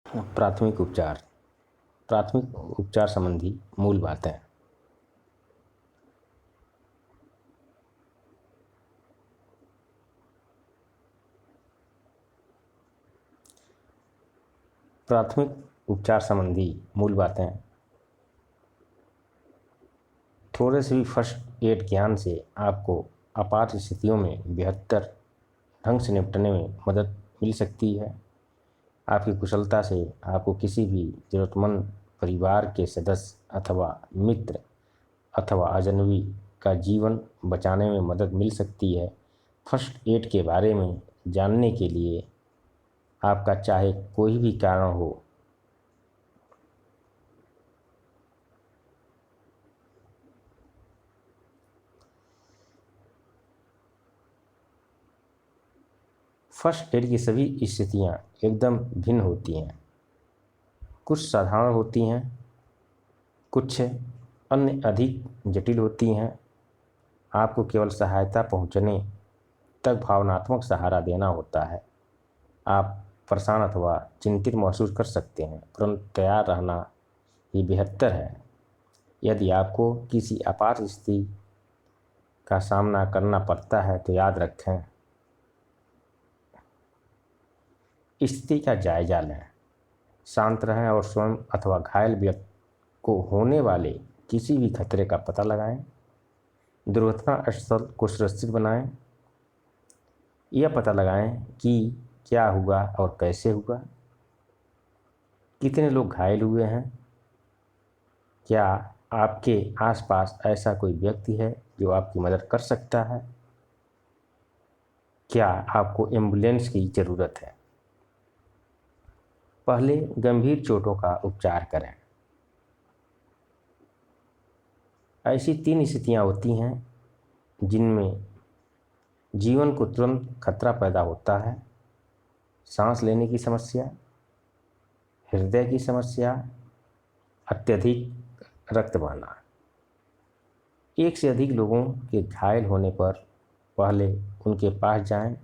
प्राथमिक उपचार। प्राथमिक उपचार संबंधी मूल बातें। प्राथमिक उपचार संबंधी मूल बातें। थोड़े से भी फर्स्ट एड ज्ञान से आपको आपात स्थितियों में बेहतर ढंग से निपटने में मदद मिल सकती है। आपकी कुशलता से आपको किसी भी ज़रूरतमंद परिवार के सदस्य अथवा मित्र अथवा अजनबी का जीवन बचाने में मदद मिल सकती है। फर्स्ट एड के बारे में जानने के लिए आपका चाहे कोई भी कारण हो, फर्स्ट एड की सभी स्थितियाँ एकदम भिन्न होती हैं। कुछ साधारण होती हैं, कुछ अन्य अधिक जटिल होती हैं। आपको केवल सहायता पहुंचने तक भावनात्मक सहारा देना होता है। आप परेशान अथवा चिंतित महसूस कर सकते हैं, परंतु तैयार रहना ही बेहतर है। यदि आपको किसी आपात स्थिति का सामना करना पड़ता है तो याद रखें, स्थिति का जायजा लें, शांत रहें और स्वयं अथवा घायल व्यक्ति को होने वाले किसी भी खतरे का पता लगाएं। दुर्घटना स्थल को सुरक्षित बनाएं। यह पता लगाएं कि क्या हुआ और कैसे हुआ, कितने लोग घायल हुए हैं, क्या आपके आसपास ऐसा कोई व्यक्ति है जो आपकी मदद कर सकता है, क्या आपको एम्बुलेंस की ज़रूरत है। पहले गंभीर चोटों का उपचार करें। ऐसी 3 स्थितियां होती हैं जिनमें जीवन को तुरंत खतरा पैदा होता है। सांस लेने की समस्या, हृदय की समस्या, अत्यधिक रक्त बहाना। एक से अधिक लोगों के घायल होने पर पहले उनके पास जाएं।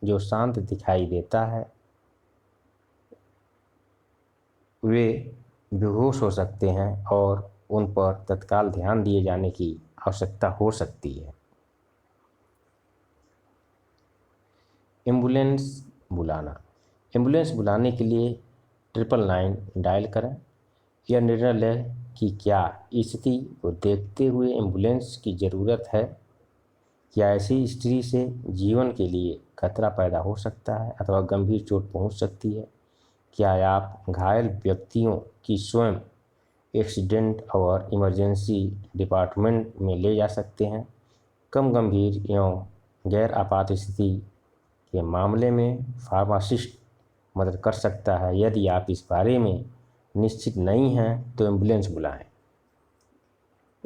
जो शांत दिखाई देता है वे बेहोश हो सकते हैं और उन पर तत्काल ध्यान दिए जाने की आवश्यकता हो सकती है। एम्बुलेंस बुलाना। एम्बुलेंस बुलाने के लिए 999 डायल करें। यह निर्णय लें कि क्या स्थिति को देखते हुए एम्बुलेंस की ज़रूरत है। क्या ऐसी स्थिति से जीवन के लिए खतरा पैदा हो सकता है अथवा गंभीर चोट पहुंच सकती है। क्या आप घायल व्यक्तियों की स्वयं एक्सीडेंट और इमरजेंसी डिपार्टमेंट में ले जा सकते हैं। कम गंभीर एवं गैर आपात स्थिति के मामले में फार्मासिस्ट मदद कर सकता है। यदि आप इस बारे में निश्चित नहीं हैं तो एम्बुलेंस बुलाएं।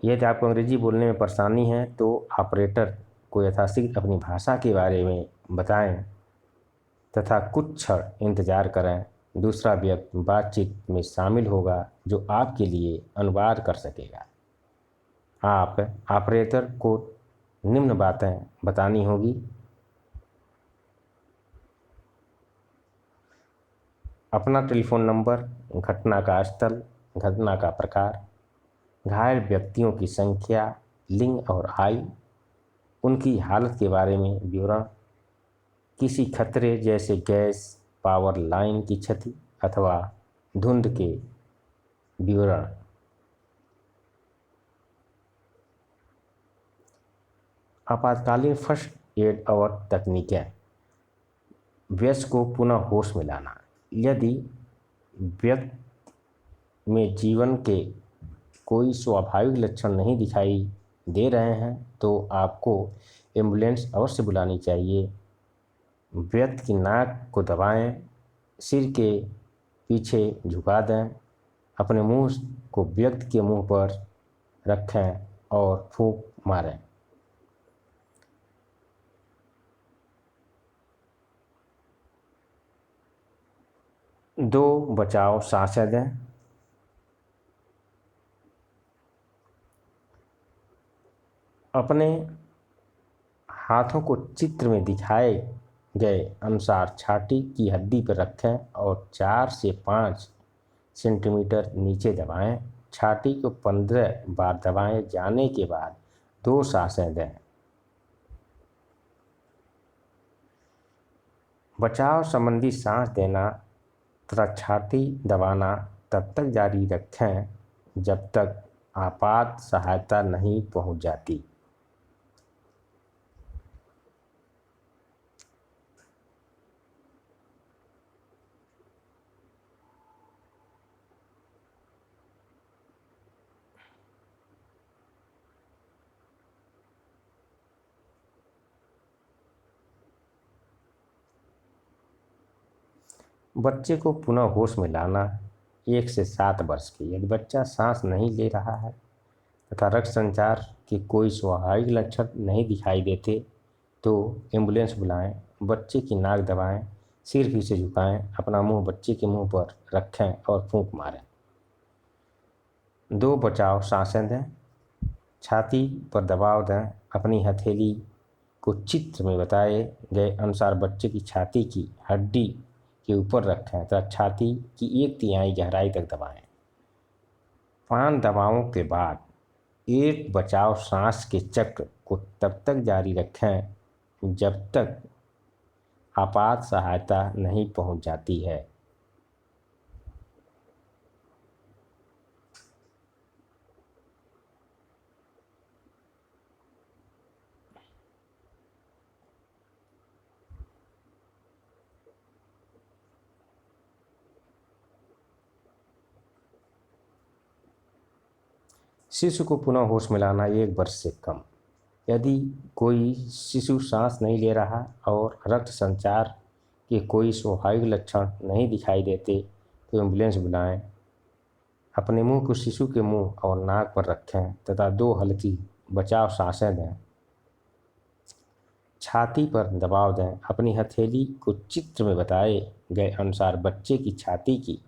यदि आपको अंग्रेजी बोलने में परेशानी है तो ऑपरेटर को यथाशीघ्र अपनी भाषा के बारे में बताएं तथा कुछ क्षण इंतजार करें। दूसरा व्यक्ति बातचीत में शामिल होगा जो आपके लिए अनुवाद कर सकेगा। आप ऑपरेटर को निम्न बातें बतानी होगी। अपना टेलीफोन नंबर, घटना का स्थल, घटना का प्रकार, घायल व्यक्तियों की संख्या, लिंग और आयु, उनकी हालत के बारे में विवरण, किसी खतरे जैसे गैस पावर लाइन की क्षति अथवा धुंध के विवरण। आपातकालीन फर्स्ट एड और तकनीकें। व्यक्ति को पुनः होश में लाना। यदि व्यक्ति में जीवन के कोई स्वाभाविक लक्षण नहीं दिखाई दे रहे हैं तो आपको एम्बुलेंस अवश्य बुलानी चाहिए। व्यक्ति की नाक को दबाएं, सिर के पीछे झुका दें, अपने मुंह को व्यक्ति के मुंह पर रखें और फूंक मारें। दो बचाव सांसें दें। अपने हाथों को चित्र में दिखाए गए अनुसार छाती की हड्डी पर रखें और 4 से 5 सेंटीमीटर नीचे दबाएं। छाती को 15 बार दबाए जाने के बाद 2 सांसें दें। बचाव संबंधी सांस देना तथा छाती दबाना तब तक जारी रखें जब तक आपात सहायता नहीं पहुंच जाती। बच्चे को पुनः होश में लाना 1 से 7 वर्ष के। यदि बच्चा सांस नहीं ले रहा है तथा रक्त संचार के कोई स्वाभाविक लक्षण नहीं दिखाई देते तो एम्बुलेंस बुलाएं। बच्चे की नाक दबाएं, सिर पीछे झुकाएं, अपना मुंह बच्चे के मुंह पर रखें और फूंक मारें। 2 बचाव सांसें दें। छाती पर दबाव दें। अपनी हथेली को चित्र में बताए गए अनुसार बच्चे की छाती की हड्डी के ऊपर रखें तथा छाती की 1/3 गहराई तक दबाएं। 5 दबावों के बाद एक बचाव सांस के चक्र को तब तक जारी रखें जब तक आपात सहायता नहीं पहुंच जाती है। शिशु को पुनः होश में लाना 1 वर्ष से कम। यदि कोई शिशु सांस नहीं ले रहा और रक्त संचार के कोई स्वाभाविक लक्षण नहीं दिखाई देते तो एम्बुलेंस बुलाएं। अपने मुंह को शिशु के मुंह और नाक पर रखें तथा 2 हल्की बचाव सांसें दें। छाती पर दबाव दें। अपनी हथेली को चित्र में बताए गए अनुसार बच्चे की छाती की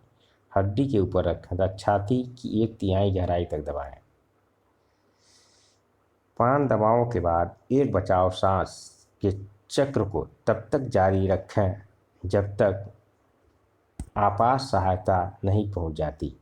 हड्डी के ऊपर रखें तथा छाती की 1/3 गहराई तक दबाएं। 5 दबावों के बाद एक बचाव सांस के चक्र को तब तक जारी रखें जब तक आपात सहायता नहीं पहुंच जाती।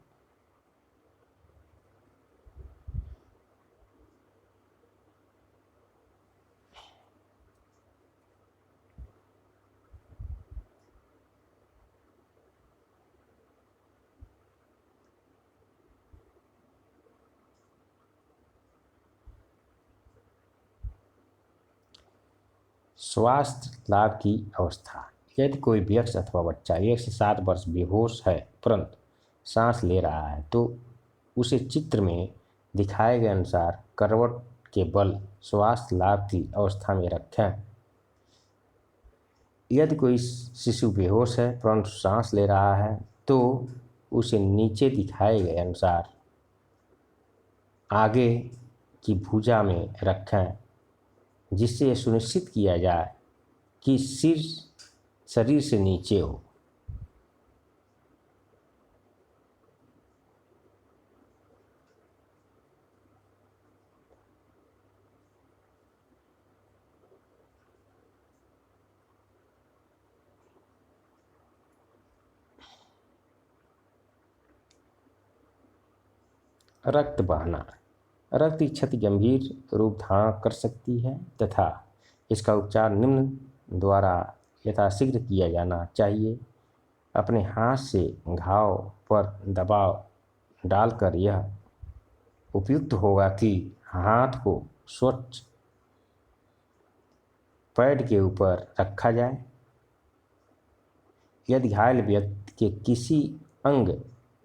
स्वास्थ्य लाभ की अवस्था। यदि कोई व्यक्ति अथवा बच्चा 1 से 7 वर्ष बेहोश है परंतु सांस ले रहा है तो उसे चित्र में दिखाए गए अनुसार करवट के बल स्वास्थ्य लाभ की अवस्था में रखें। यदि कोई शिशु बेहोश है परंतु सांस ले रहा है तो उसे नीचे दिखाए गए अनुसार आगे की भुजा में रखें जिससे यह सुनिश्चित किया जाए कि सिर शरीर से नीचे हो। रक्त बहना। रक्त की क्षति गंभीर रूप धारण कर सकती है तथा इसका उपचार निम्न द्वारा यथाशीघ्र किया जाना चाहिए। अपने हाथ से घाव पर दबाव डालकर यह उपयुक्त होगा कि हाथ को स्वच्छ पैड के ऊपर रखा जाए। यदि घायल व्यक्ति के किसी अंग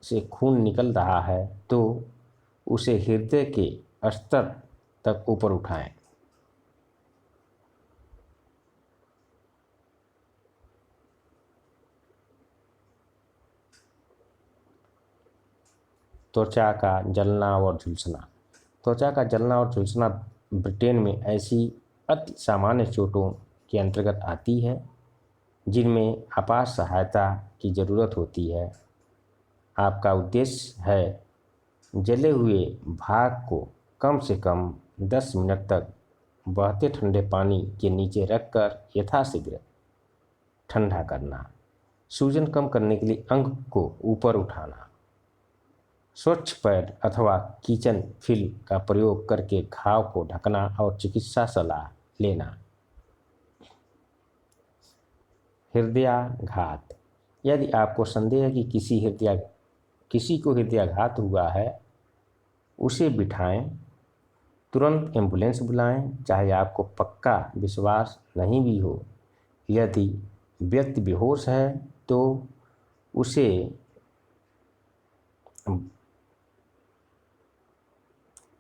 से खून निकल रहा है तो उसे हृदय के स्तर तक ऊपर उठाएं। त्वचा का जलना और झुलसना। त्वचा का जलना और झुलसना ब्रिटेन में ऐसी अति सामान्य चोटों के अंतर्गत आती है जिनमें आपात सहायता की ज़रूरत होती है। आपका उद्देश्य है जले हुए भाग को कम से कम 10 मिनट तक बहते ठंडे पानी के नीचे रखकर यथाशीघ्र ठंडा करना, सूजन कम करने के लिए अंग को ऊपर उठाना, स्वच्छ पैड अथवा किचन फिल्म का प्रयोग करके घाव को ढकना और चिकित्सा सलाह लेना। हृदयाघात। यदि आपको संदेह है कि किसी को हृदयाघात हुआ है, उसे बिठाएं, तुरंत एम्बुलेंस बुलाएं, चाहे आपको पक्का विश्वास नहीं भी हो। यदि व्यक्ति बेहोश है तो उसे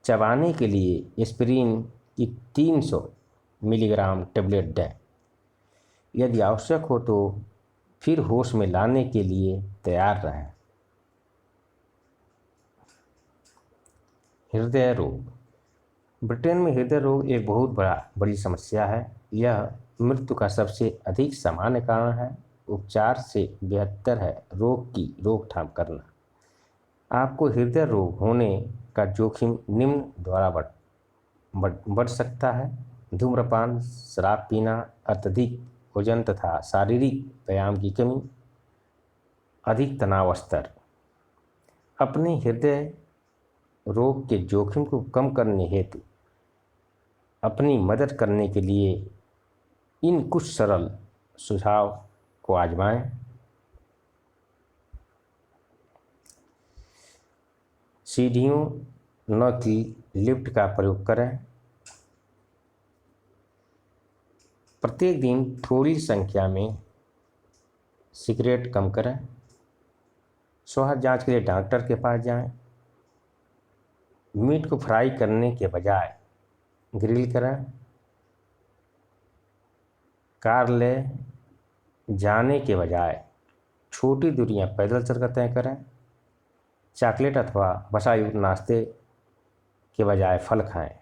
चबाने के लिए एस्पिरिन की 300 मिलीग्राम टेबलेट दें। यदि आवश्यक हो तो फिर होश में लाने के लिए तैयार रहें। हृदय रोग। ब्रिटेन में हृदय रोग एक बहुत बड़ी समस्या है। यह मृत्यु का सबसे अधिक सामान्य कारण है। उपचार से बेहतर है रोग की रोकथाम करना। आपको हृदय रोग होने का जोखिम निम्न द्वारा बढ़ सकता है: धूम्रपान, शराब पीना, अत्यधिक वजन तथा शारीरिक व्यायाम की कमी, अधिक तनाव स्तर। अपने हृदय रोग के जोखिम को कम करने हेतु अपनी मदद करने के लिए इन कुछ सरल सुझाव को आजमाएं। सीढ़ियों न कि लिफ्ट का प्रयोग करें। प्रत्येक दिन थोड़ी संख्या में सिगरेट कम करें। स्वास्थ्य जांच के लिए डॉक्टर के पास जाएं। मीट को फ्राई करने के बजाय ग्रिल करें। कार ले जाने के बजाय छोटी दूरियां पैदल चलकर तय करें। चॉकलेट अथवा वसायुक्त नाश्ते के बजाय फल खाएं।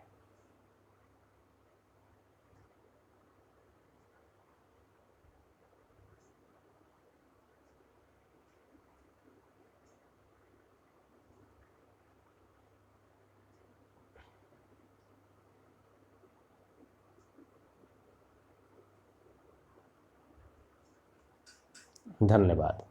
धन्यवाद।